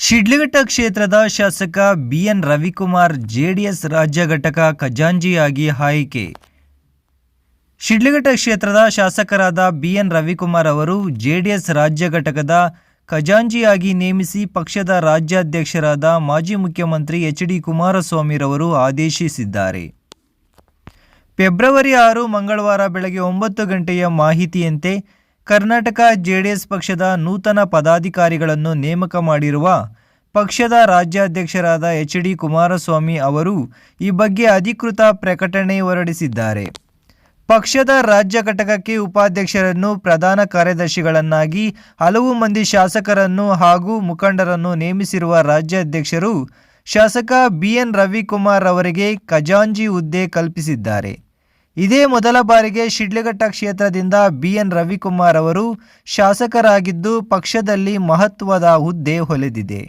ಶಿಡ್ಲಘಟ್ಟ ಕ್ಷೇತ್ರದ ಶಾಸಕ B N Ravikumar JDS ರಾಜ್ಯ ಘಟಕ ಖಜಾಂಚಿಯಾಗಿ ಆಯ್ಕೆ. ಶಿಡ್ಲಘಟ್ಟ ಕ್ಷೇತ್ರದ ಶಾಸಕರಾದ ಬಿಎನ್ ರವಿಕುಮಾರ್ ಅವರು ಜೆಡಿಎಸ್ ರಾಜ್ಯ ಘಟಕದ ಖಜಾಂಚಿಯಾಗಿ ನೇಮಿಸಿ ಪಕ್ಷದ ರಾಜ್ಯಾಧ್ಯಕ್ಷರಾದ ಮಾಜಿ ಮುಖ್ಯಮಂತ್ರಿ ಎಚ್.ಡಿ. ಕುಮಾರಸ್ವಾಮಿರವರು ಆದೇಶಿಸಿದ್ದಾರೆ. ಫೆಬ್ರವರಿ 6 ಮಂಗಳವಾರ ಬೆಳಗ್ಗೆ 9 ಗಂಟೆಯ ಮಾಹಿತಿಯಂತೆ ಕರ್ನಾಟಕ ಜೆಡಿಎಸ್ ಪಕ್ಷದ ನೂತನ ಪದಾಧಿಕಾರಿಗಳನ್ನು ನೇಮಕ ಮಾಡಿರುವ ಪಕ್ಷದ ರಾಜ್ಯಾಧ್ಯಕ್ಷರಾದ ಎಚ್.ಡಿ. ಕುಮಾರಸ್ವಾಮಿ ಅವರು ಈ ಬಗ್ಗೆ ಅಧಿಕೃತ ಪ್ರಕಟಣೆ ಹೊರಡಿಸಿದ್ದಾರೆ. ಪಕ್ಷದ ರಾಜ್ಯ ಘಟಕಕ್ಕೆ ಉಪಾಧ್ಯಕ್ಷರನ್ನು ಪ್ರಧಾನ ಕಾರ್ಯದರ್ಶಿಗಳನ್ನಾಗಿ ಹಲವು ಮಂದಿ ಶಾಸಕರನ್ನು ಹಾಗೂ ಮುಖಂಡರನ್ನು ನೇಮಿಸಿರುವ ರಾಜ್ಯಾಧ್ಯಕ್ಷರು ಶಾಸಕ ಬಿಎನ್ ರವಿಕುಮಾರ್ ಅವರಿಗೆ ಖಜಾಂಚಿ ಹುದ್ದೆ ಕಲ್ಪಿಸಿದ್ದಾರೆ. ಇದೇ ಮೊದಲ ಬಾರಿಗೆ ಶಿಡ್ಲಘಟ್ಟ ಕ್ಷೇತ್ರದಿಂದ ಬಿಎನ್ ರವಿಕುಮಾರ್ ಅವರು ಶಾಸಕರಾಗಿದ್ದು ಪಕ್ಷದಲ್ಲಿ ಮಹತ್ವದ ಹುದ್ದೆ ಹೊಲಿದಿದೆ.